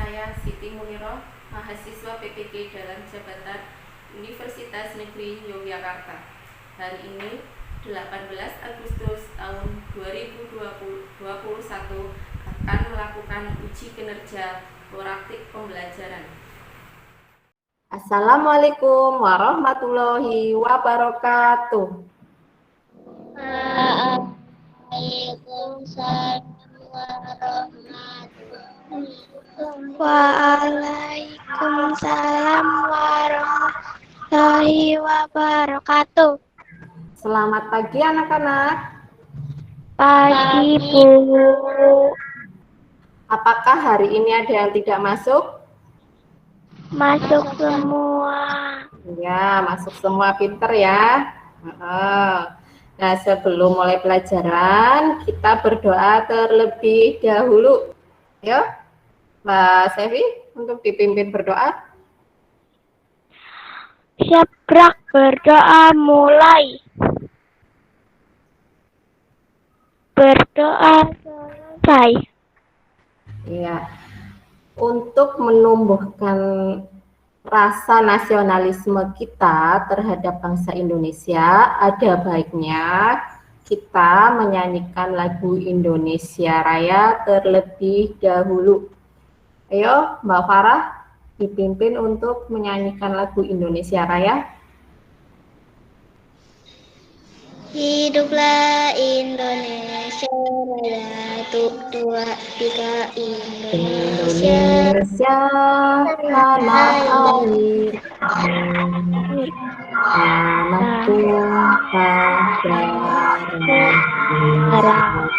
saya Siti Muniroh, mahasiswa PPK dalam jabatan Universitas Negeri Yogyakarta. Hari ini 18 Agustus tahun 2021 akan melakukan uji kinerja praktik pembelajaran. Assalamualaikum warahmatullahi wabarakatuh. Waalaikumsalam warahmatullahi wabarakatuh. Selamat pagi anak-anak. Pagi, Bu. Apakah hari ini ada yang tidak masuk? Masuk semua. Ya, masuk semua, pinter ya. Nah, sebelum mulai pelajaran, kita berdoa terlebih dahulu. Yuk, Mbak Sevi, untuk dipimpin berdoa. Siap gerak, berdoa mulai. Berdoa selesai. Ya, untuk menumbuhkan rasa nasionalisme kita terhadap bangsa Indonesia, ada baiknya kita menyanyikan lagu Indonesia Raya terlebih dahulu. Ayo, Mbak Farah, dipimpin untuk menyanyikan lagu Indonesia Raya. Hiduplah Indonesia Raya, dua, tiga, Indonesia. Indonesia, tanah air, tanah tumpah darah.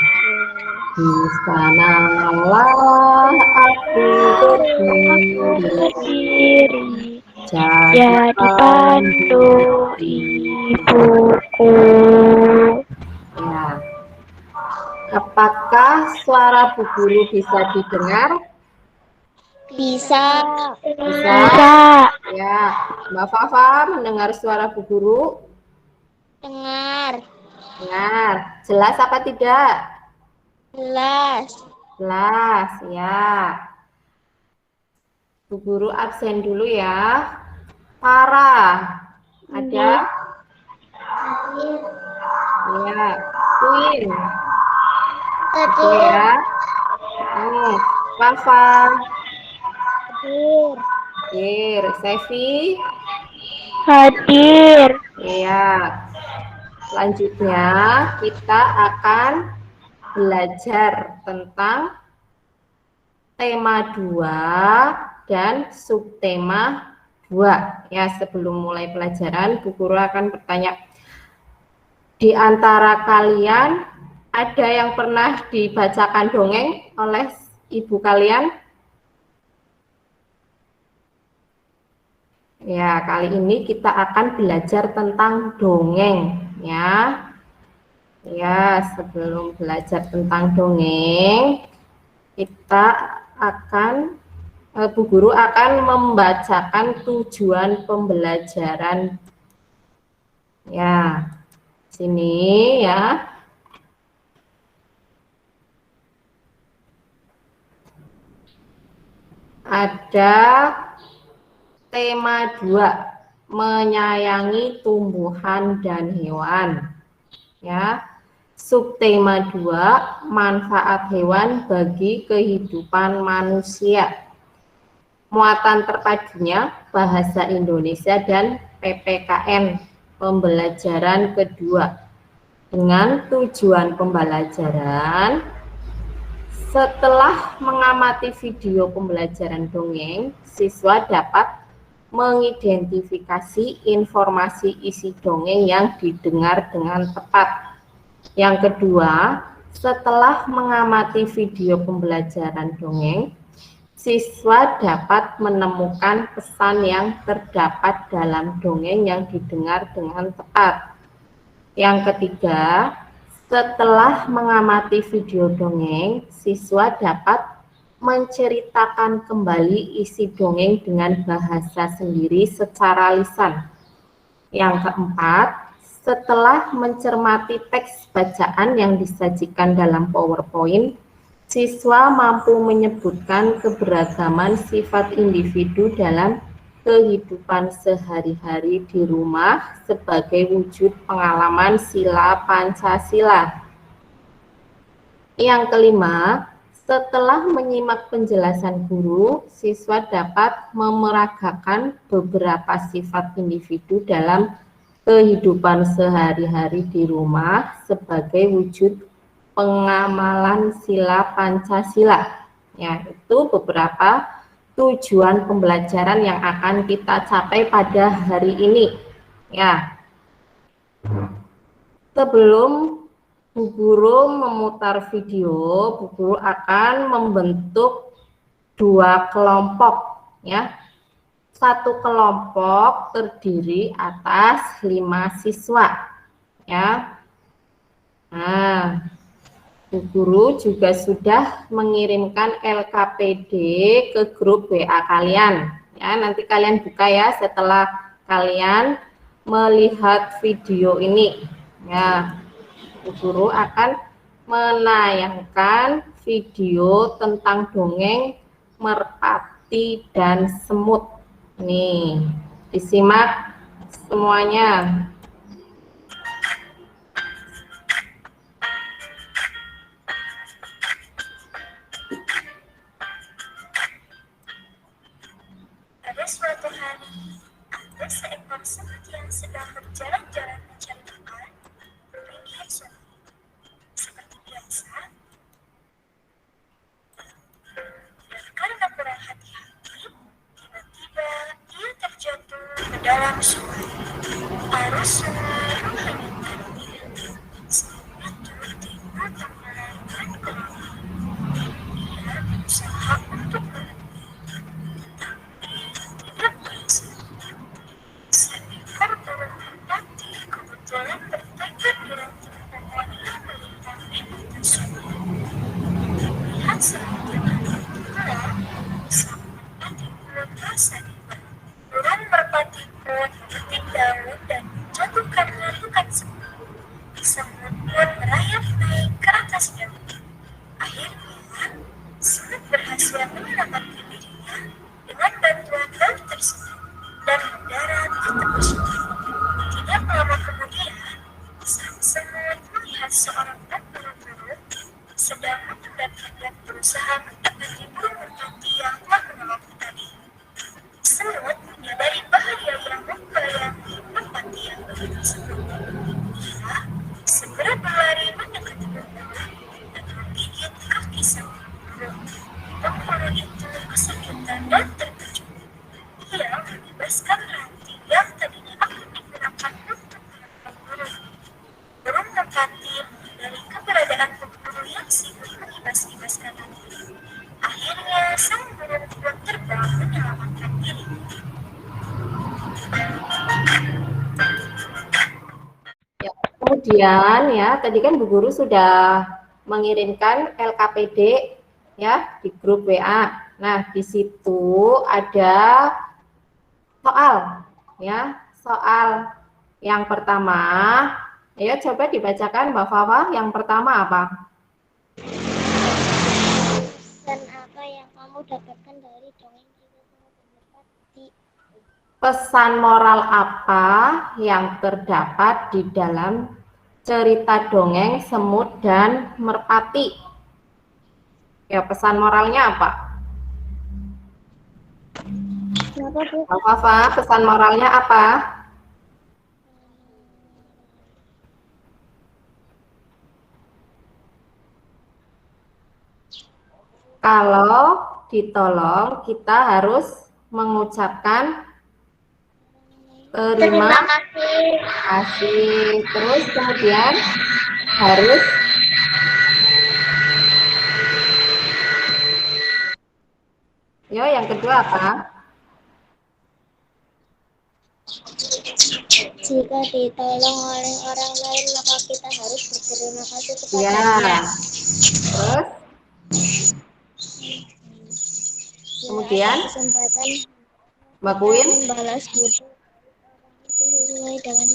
Di sanalah aku berdiri, jadi pandu ibuku. Ya. Apakah suara Bu Guru bisa didengar? Bisa. Ya, Mbak Fafa mendengar suara Bu Guru? Dengar. Dengar. Jelas apa tidak? Jelas. Jelas, ya. Bu Guru absen dulu ya. Farah, ada? Ya, Queen. Oke ya. Fafa. Hadir. Sevi. Hadir. Ya. Selanjutnya kita akan belajar tentang tema 2 dan subtema 2. Ya, sebelum mulai pelajaran, Bu Guru akan bertanya, di antara kalian ada yang pernah dibacakan dongeng oleh ibu kalian? Ya, kali ini kita akan belajar tentang dongeng, ya. Ya, sebelum belajar tentang dongeng, kita akan Bu Guru akan membacakan tujuan pembelajaran. Ya, sini ya. Ada tema 2, menyayangi tumbuhan dan hewan. Ya. Subtema 2, manfaat hewan bagi kehidupan manusia. Muatan terpadunya bahasa Indonesia dan PPKN pembelajaran kedua. Dengan tujuan pembelajaran, setelah mengamati video pembelajaran dongeng, siswa dapat mengidentifikasi informasi isi dongeng yang didengar dengan tepat. Yang kedua, setelah mengamati video pembelajaran dongeng, siswa dapat menemukan pesan yang terdapat dalam dongeng yang didengar dengan tepat. Yang ketiga, setelah mengamati video dongeng, siswa dapat menceritakan kembali isi dongeng dengan bahasa sendiri secara lisan. Yang keempat, setelah mencermati teks bacaan yang disajikan dalam PowerPoint, Siswa mampu menyebutkan keberagaman sifat individu dalam kehidupan sehari-hari di rumah sebagai wujud pengalaman sila Pancasila. Yang kelima, setelah menyimak penjelasan guru, siswa dapat memeragakan beberapa sifat individu dalam kehidupan sehari-hari di rumah sebagai wujud pengamalan sila Pancasila. Ya, itu beberapa tujuan pembelajaran yang akan kita capai pada hari ini. Ya. Sebelum Bu Guru memutar video, Bu Guru akan membentuk dua kelompok, ya. Satu kelompok terdiri atas 5 siswa, ya. Nah, Bu Guru juga sudah mengirimkan LKPD ke grup WA kalian. Ya, nanti kalian buka ya setelah kalian melihat video ini. Ya, Bu Guru akan menayangkan video tentang dongeng merpati dan semut. Nih, disimak semuanya. Pada suatu hari, ada seekor semut yang sedang berjalan-jalan mencari makan di pinggir sungai. Seperti biasa, dan karena kurang hati-hati, tiba-tiba ia terjatuh ke dalam sungai. Arus sungai menghanyutkan dia, sehingga tiba-tiba tenggelam dan keluar. Dia berusaha untuk seekor burung merpati kebetulan bertekad diranting pohon yang melintang di atas sungai. Melihat semut yang tenggelam, sang merpati pun merasa iba. Burung merpati pun memetik daun dan menjatuhkan ratukan semut. Semut pun merayap naik ke atas daun. Akhirnya, semut berhasil menyelamatkan dirinya dengan bantuan daun tersebut dan mendarat di tepi sungai. Tidak lama kemudian, sang semut melihat seorang pemburu sedang mendadak berusaha mendekati burung merpati yang telah menolongnya tadi. Semut menyadari bahaya yang membayangi merpati yang begitu tersebut. Ia segera berlari mendekati burung dan menggigit kaki sang burung. Pemburu itu kesakitan dan terkejut. Ia membebaskan ranting yang tadinya akan digunakan untuk menangkap burung. Burung merpati menyadari keberadaan pemburu yang sibuk mengibas-ibaskan ranting. Akhirnya sang burung pun terbang menyelamatkan diri. Ya, kemudian ya, tadi kan Bu Guru sudah mengirimkan LKPD ya di grup WA. Nah, di situ ada soal ya, soal yang pertama. Ayo coba dibacakan Mbak Fawa, yang pertama apa? Dan apa yang kamu dapatkan dari dongeng Tiga Semut dan Merpati? Pesan moral apa yang terdapat di dalam cerita dongeng Semut dan Merpati? Ya, pesan moralnya apa? Kenapa, Bu? Mbak Fafa, pesan moralnya apa? Kalau ditolong, kita harus mengucapkan terima kasih. Terus kemudian harus yang kedua apa? Jika ditolong oleh orang lain, maka kita harus berterima kasih Ya. kepadanya. Terus kemudian Bila ada kesempatan Mbak Queen, membalas budi orang itu sesuai dengan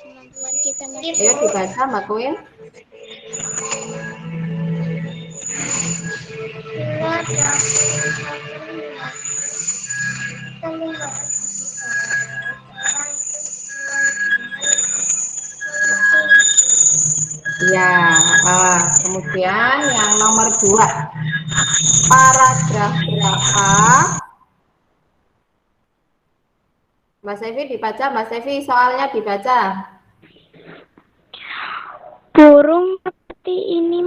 kemampuan kita ayo masing-masing. dibaca Mbak Queen. Bila terlihat Ya, kemudian yang nomor 2, paragraf berapa? Mbak Sevi dibaca, Mbak Sevi soalnya dibaca. Burung merpati ini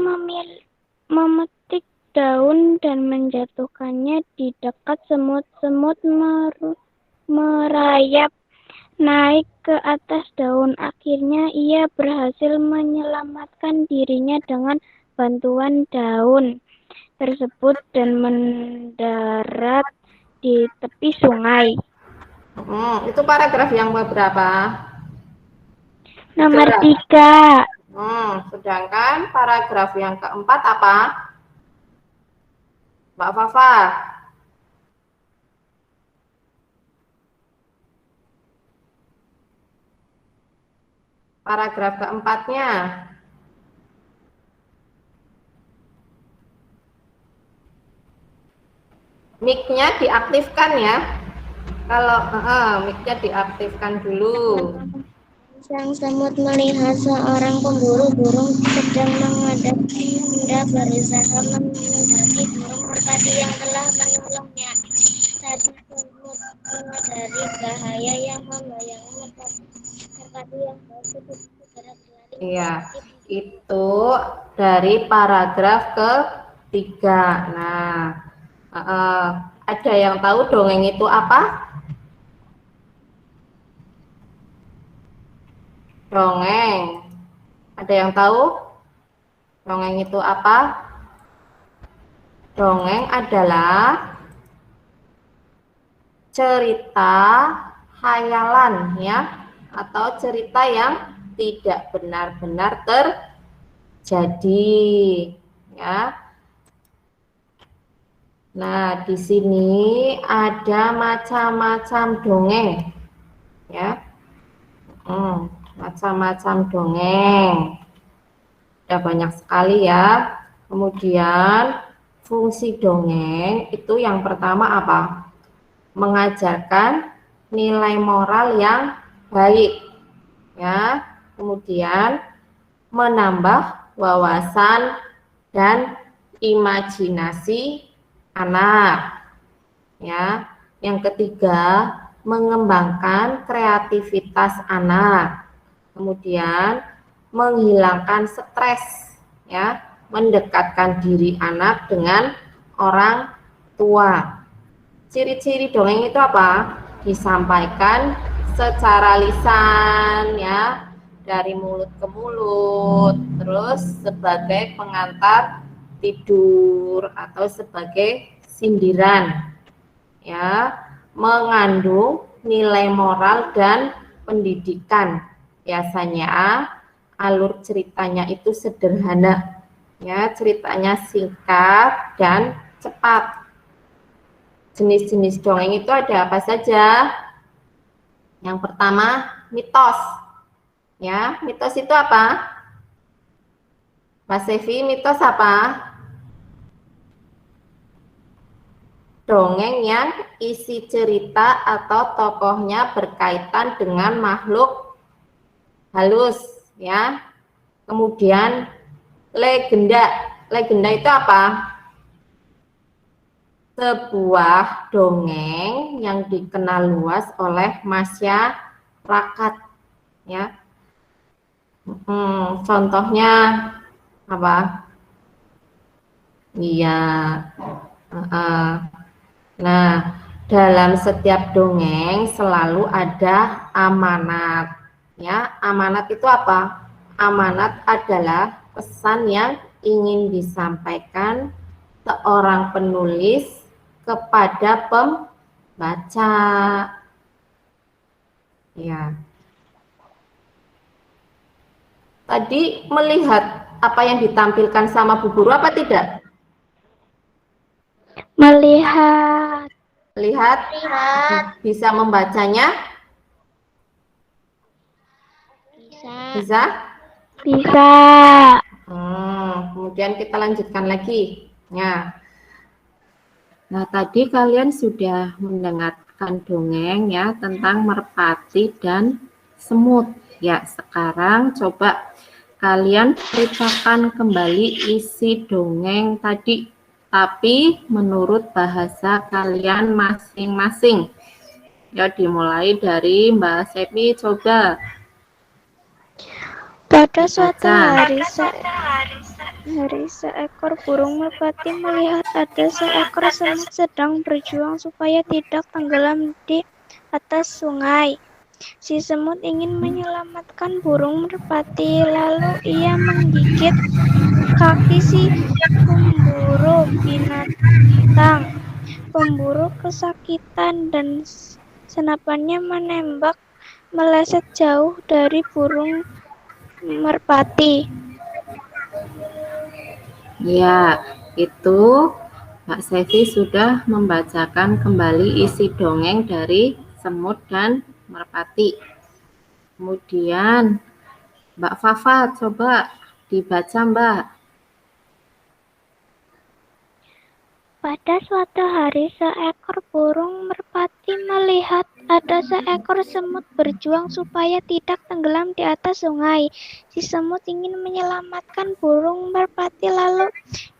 memetik daun dan menjatuhkannya di dekat semut. Semut merayap naik ke atas daun. Akhirnya ia berhasil menyelamatkan dirinya dengan bantuan daun tersebut dan mendarat di tepi sungai. Itu paragraf yang berapa? Nomor 3. Sedangkan paragraf yang keempat apa? Mbak Fafa. Paragraf keempatnya. Mic-nya diaktifkan ya. Kalau mic-nya diaktifkan dulu. sang semut melihat seorang pemburu burung sedang menghadapi benda berusaha mendaki burung merpati yang telah menolongnya. Tadi semut menyadari bahaya yang membayangi merpati yang baru segera berlari. Iya, itu dari paragraf ketiga. Nah, ada yang tahu dongeng itu apa? Dongeng. Ada yang tahu? Dongeng itu apa? Dongeng adalah cerita hayalan ya, atau cerita yang tidak benar-benar terjadi ya. Nah, di sini ada macam-macam dongeng ya. Macam-macam dongeng. Ada banyak sekali ya. Kemudian fungsi dongeng itu yang pertama apa? Mengajarkan nilai moral yang baik ya. Kemudian menambah wawasan dan imajinasi anak ya. Yang ketiga, mengembangkan kreativitas anak. Kemudian menghilangkan stres ya, mendekatkan diri anak dengan orang tua. Ciri-ciri dongeng itu apa? Disampaikan secara lisan ya, dari mulut ke mulut, terus sebagai pengantar tidur atau sebagai sindiran ya, mengandung nilai moral dan pendidikan. Biasanya alur ceritanya itu sederhana ya, ceritanya singkat dan cepat. Jenis-jenis dongeng itu ada apa saja? Yang pertama, mitos ya. Mitos itu apa? Mas Sevi, mitos apa? Dongeng yang isi cerita atau tokohnya berkaitan dengan makhluk halus ya. Kemudian legenda. Legenda itu apa? Sebuah dongeng yang dikenal luas oleh masyarakat ya. Contohnya apa? Iya. Nah, dalam setiap dongeng selalu ada amanat. Ya, amanat itu apa? Amanat adalah pesan yang ingin disampaikan seorang penulis kepada pembaca. Ya. Tadi melihat apa yang ditampilkan sama Bu Guru apa tidak? Melihat. Lihat. Bisa membacanya? Bisa? Bisa. Kemudian kita lanjutkan lagi. Nah, tadi kalian sudah mendengarkan dongeng ya tentang merpati dan semut. Ya, sekarang coba kalian ceritakan kembali isi dongeng tadi, tapi menurut bahasa kalian masing-masing. Ya, dimulai dari Mbak Sepi, coba. Pada suatu Dibaca. hari seekor burung merpati melihat ada seekor semut sedang berjuang supaya tidak tenggelam di atas sungai. Si semut ingin menyelamatkan burung merpati, lalu ia menggigit kaki si pemburu binatang. Pemburu kesakitan dan senapannya menembak meleset jauh dari burung merpati. Ya, itu Mbak Sevi sudah membacakan kembali isi dongeng dari semut dan merpati. Kemudian Mbak Fafa, coba dibaca Mbak. Pada suatu hari seekor burung merpati melihat ada seekor semut berjuang supaya tidak tenggelam di atas sungai. Si semut ingin menyelamatkan burung merpati, lalu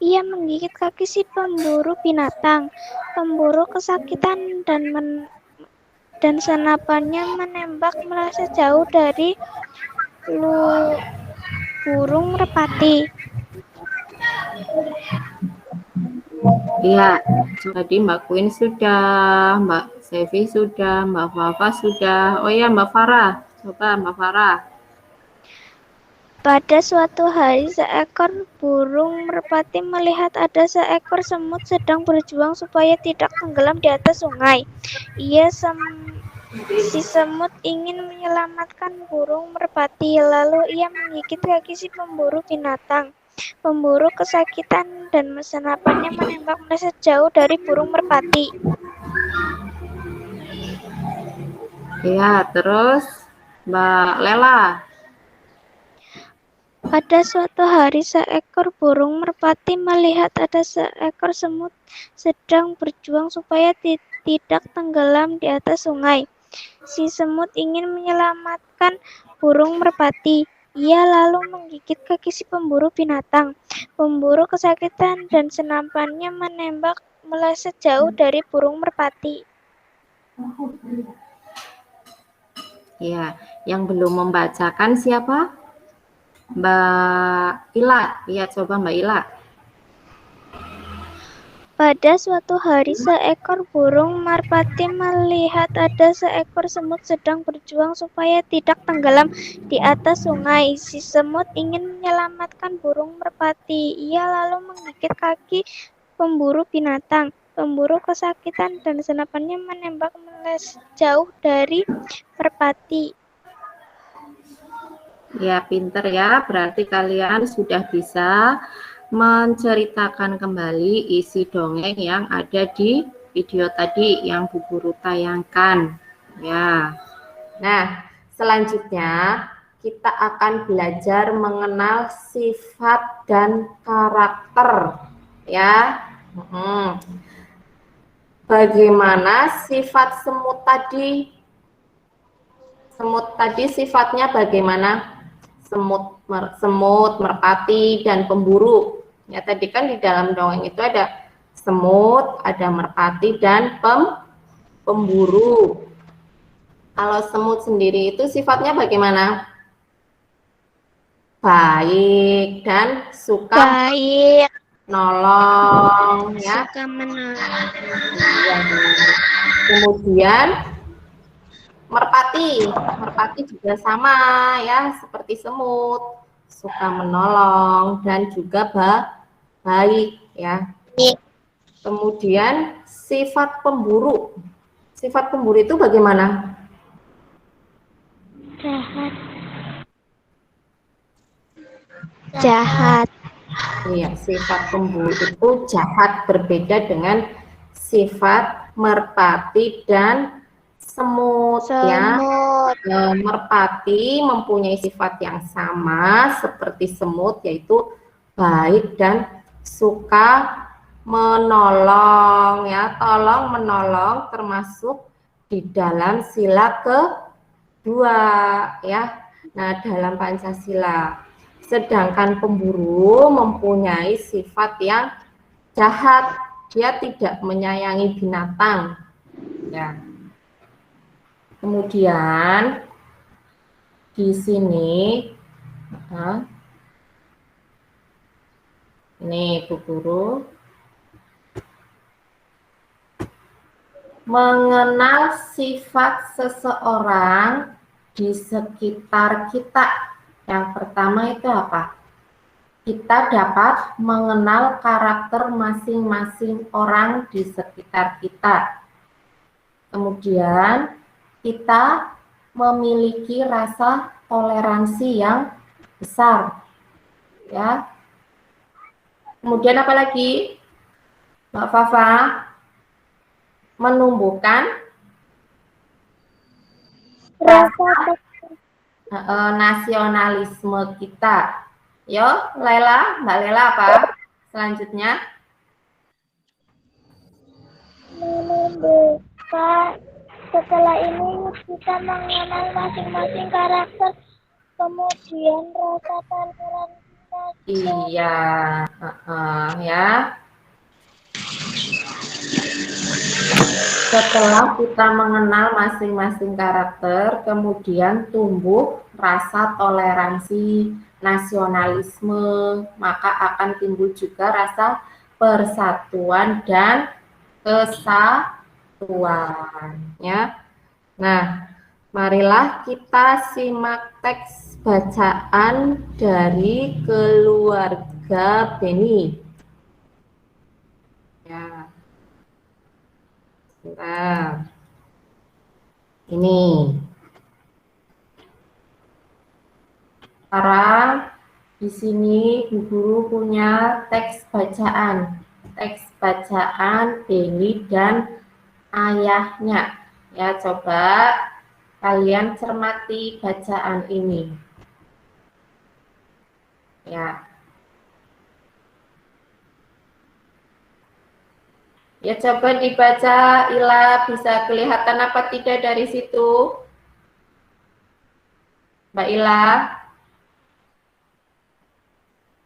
ia menggigit kaki si pemburu binatang. Pemburu kesakitan dan senapannya menembak meleset jauh dari burung merpati. Iya, jadi Mbak Queen sudah, Mbak Sevi sudah, Mbak Fafa sudah. Oh ya, Mbak Farah. Coba Mbak Farah. Pada suatu hari seekor burung merpati melihat ada seekor semut sedang berjuang supaya tidak tenggelam di atas sungai. Si semut ingin menyelamatkan burung merpati, lalu ia menggigit kaki si pemburu binatang. Pemburu kesakitan dan senapannya menembak meleset jauh dari burung merpati. Iya, terus Mbak Lela. Pada suatu hari seekor burung merpati melihat ada seekor semut sedang berjuang supaya tidak tenggelam di atas sungai. Si semut ingin menyelamatkan burung merpati. Ia lalu menggigit kaki si pemburu binatang. Pemburu kesakitan dan senapannya menembak meleset jauh dari burung merpati. Ya, yang belum membacakan siapa? Mbak Ila. Iya, coba Mbak Ila. Pada suatu hari seekor burung merpati melihat ada seekor semut sedang berjuang supaya tidak tenggelam di atas sungai. Si semut ingin menyelamatkan burung merpati. Ia lalu menggigit kaki pemburu binatang. Pemburu kesakitan dan senapannya menembak meleset jauh dari merpati. Ya, pinter ya. Berarti kalian sudah bisa menceritakan kembali isi dongeng yang ada di video tadi yang Bu Guru tayangkan. Ya. Nah, selanjutnya kita akan belajar mengenal sifat dan karakter. Ya. Bagaimana sifat semut tadi? Semut tadi sifatnya bagaimana? Semut, merpati, dan pemburu. Ya, tadi kan di dalam dongeng itu ada semut, ada merpati, dan pemburu. Kalau semut sendiri itu sifatnya bagaimana? Baik dan suka menolong. Ya. Suka menolong. Kemudian merpati juga sama ya, seperti semut, suka menolong dan juga baik ya. Kemudian sifat pemburu itu bagaimana? Jahat. Iya, sifat pemburu itu jahat, berbeda dengan sifat merpati dan semut. Ya. Merpati mempunyai sifat yang sama seperti semut, yaitu baik dan suka menolong, ya, tolong menolong termasuk di dalam sila kedua, ya. Nah, dalam Pancasila. Sedangkan pemburu mempunyai sifat yang jahat, dia tidak menyayangi binatang, ya. Kemudian di sini ini Bu Guru, mengenal sifat seseorang di sekitar kita. Yang pertama itu apa? Kita dapat mengenal karakter masing-masing orang di sekitar kita. Kemudian kita memiliki rasa toleransi yang besar, ya. Kemudian apa lagi, Mbak Fafa? Menumbuhkan rasa nasionalisme kita. Yo, Lela, Mbak Lela apa? Selanjutnya menumbuhkan. Setelah ini kita mengenal masing-masing karakter, kemudian rasa toleransi. iya, ya. Setelah kita mengenal masing-masing karakter, kemudian tumbuh rasa toleransi, nasionalisme, maka akan timbul juga rasa persatuan dan kesatuan, ya. Nah, marilah kita simak teks bacaan dari keluarga Beni. Ya. Sebentar. Ini. Sekarang di sini Bu Guru punya teks bacaan. Teks bacaan Beni dan ayahnya. Ya, coba kalian cermati bacaan ini. Ya. Ya, coba dibaca, Ila, bisa kelihatan apa tidak dari situ? Mbak Ila?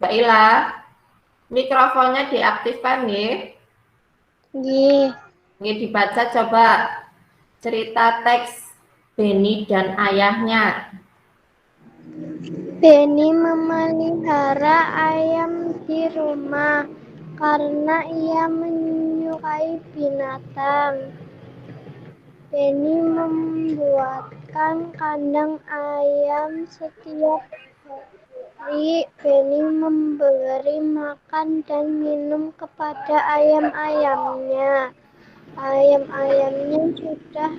Mbak Ila, mikrofonnya diaktifkan, nggih? Nggih. Nggih, dibaca coba cerita teks Beni dan ayahnya. Beni memelihara ayam di rumah karena ia menyukai binatang. Beni membuatkan kandang ayam setiap hari. Beni memberi makan dan minum kepada ayam-ayamnya. Ayam-ayamnya sudah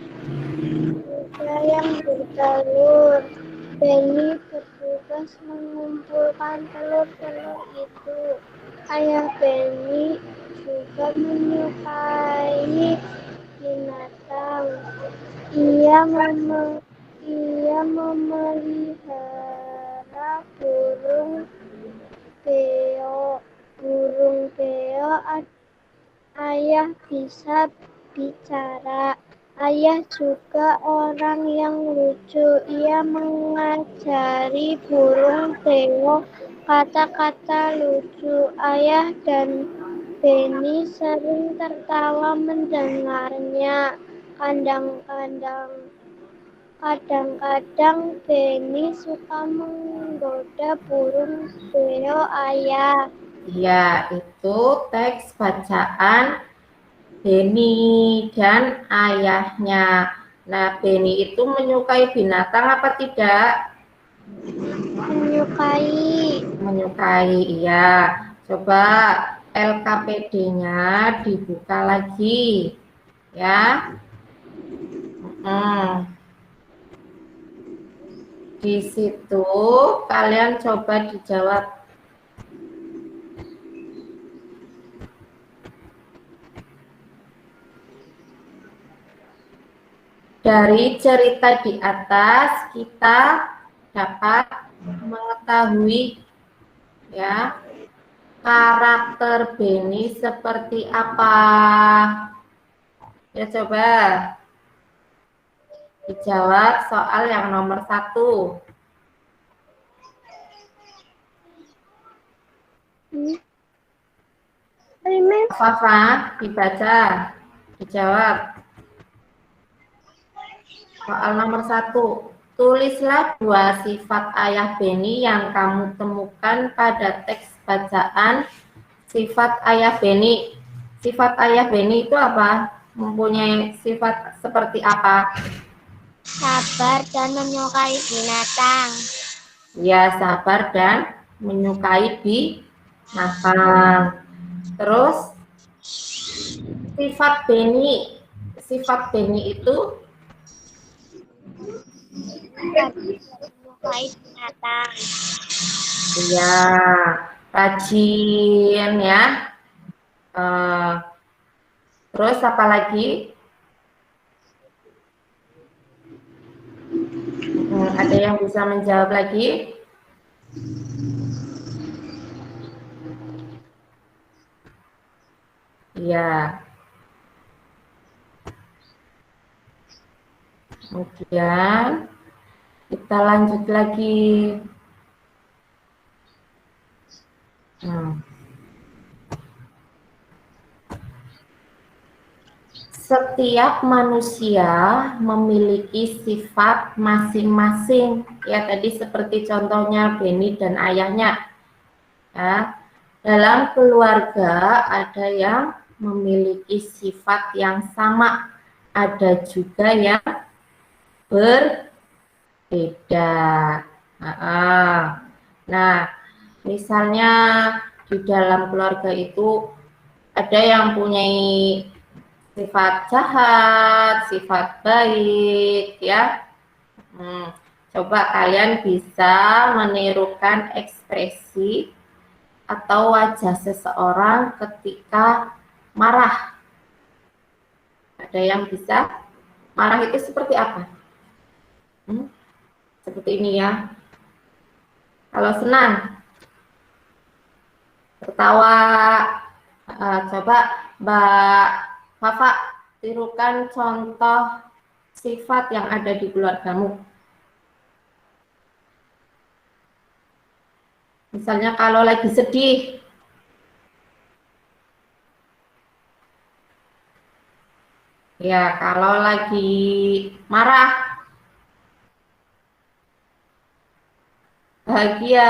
yang bertelur. Beni bertugas mengumpulkan telur-telur itu. Ayah Beni juga menyukai binatang. Ia memelihara burung beo. Burung beo ayah bisa bicara. Ayah juga orang yang lucu. Ia mengajari burung beo kata-kata lucu. Ayah dan Beni sering tertawa mendengarnya. Kadang-kadang Beni suka menggoda burung beo ayah. Ya, itu teks bacaan Beni dan ayahnya. Nah, Beni itu menyukai binatang apa tidak? Menyukai. Menyukai, iya. Coba LKPD-nya dibuka lagi, ya. Di situ kalian coba dijawab. Dari cerita di atas kita dapat mengetahui, ya, Karakter Beni seperti apa? Ya, coba dijawab soal yang nomor 1. Fafa, dibaca, dijawab. Soal nomor 1. Tulislah 2 sifat ayah Beni yang kamu temukan pada teks bacaan sifat ayah Beni. Sifat ayah Beni itu apa? Mempunyai sifat seperti apa? Sabar dan menyukai binatang. Ya, sabar dan menyukai binatang. Terus sifat Beni. Sifat Beni itu Menyukai binatang. ya, rajin ya. Terus apa lagi? Ada yang bisa menjawab lagi? Ya. Kemudian kita lanjut lagi. Setiap manusia memiliki sifat masing-masing. Ya, tadi seperti contohnya Beni dan ayahnya. Ya, dalam keluarga ada yang memiliki sifat yang sama, ada juga yang berbeda. Nah, misalnya di dalam keluarga itu ada yang punya sifat jahat, sifat baik, ya. Coba kalian bisa menirukan ekspresi atau wajah seseorang ketika marah. Ada yang bisa? Marah itu seperti apa? Seperti ini ya. Kalau senang, tertawa. Coba Mbak Fafa tirukan contoh sifat yang ada di keluargamu. Misalnya kalau lagi sedih, ya, kalau lagi marah, bahagia,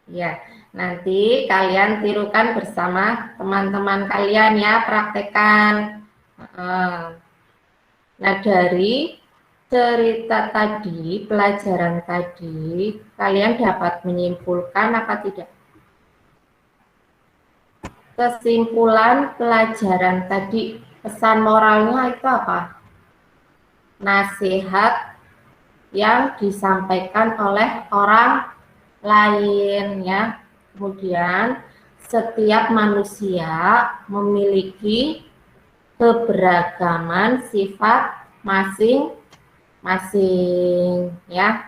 ya. Nanti kalian tirukan bersama teman-teman kalian ya, praktekkan. Nah, dari cerita tadi, pelajaran tadi, kalian dapat menyimpulkan apa tidak? Kesimpulan pelajaran tadi, pesan moralnya itu apa? Nasihat yang disampaikan oleh orang lain ya. Kemudian setiap manusia memiliki keberagaman sifat masing-masing ya.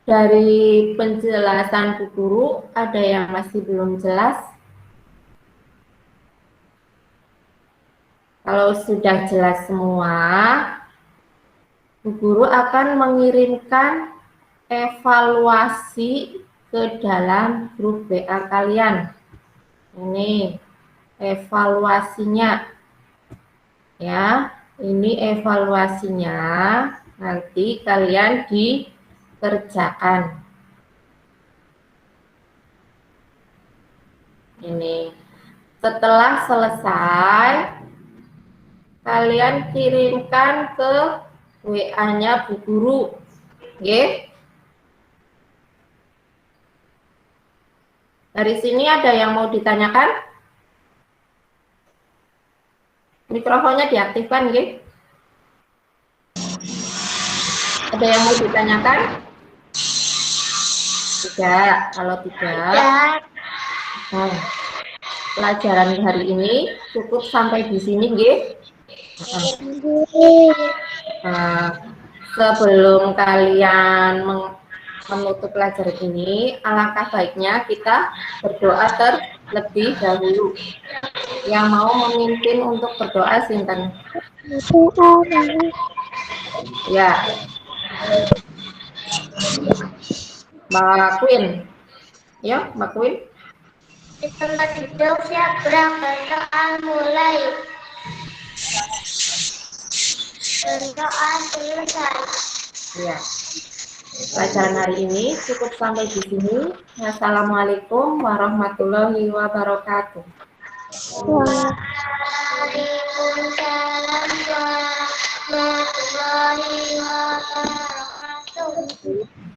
Dari penjelasan Bu Guru, ada yang masih belum jelas? Kalau sudah jelas semua, Bu Guru akan mengirimkan evaluasi ke dalam grup WA kalian. Ini evaluasinya. Ya, ini evaluasinya. Nanti kalian dikerjakan. Ini. Setelah selesai, kalian kirimkan ke WA-nya Bu Guru. Oke? Dari sini ada yang mau ditanyakan? Mikrofonnya diaktifkan, ya? Ada yang mau ditanyakan? Tidak. Kalau tidak, pelajaran hari ini cukup sampai di sini, ya? Sebelum kalian menutup pelajaran ini, alangkah baiknya kita berdoa terlebih dahulu. Yang mau memimpin untuk berdoa sinten? Ya, Mbak Queen. Ya, Mbak Queen. Di tempat duduk siap berdoa mulai. Berdoa selesai. Ya. Pelajaran hari ini cukup sampai di sini. Wassalamualaikum warahmatullahi wabarakatuh. Waalaikumsalam warahmatullahi wabarakatuh.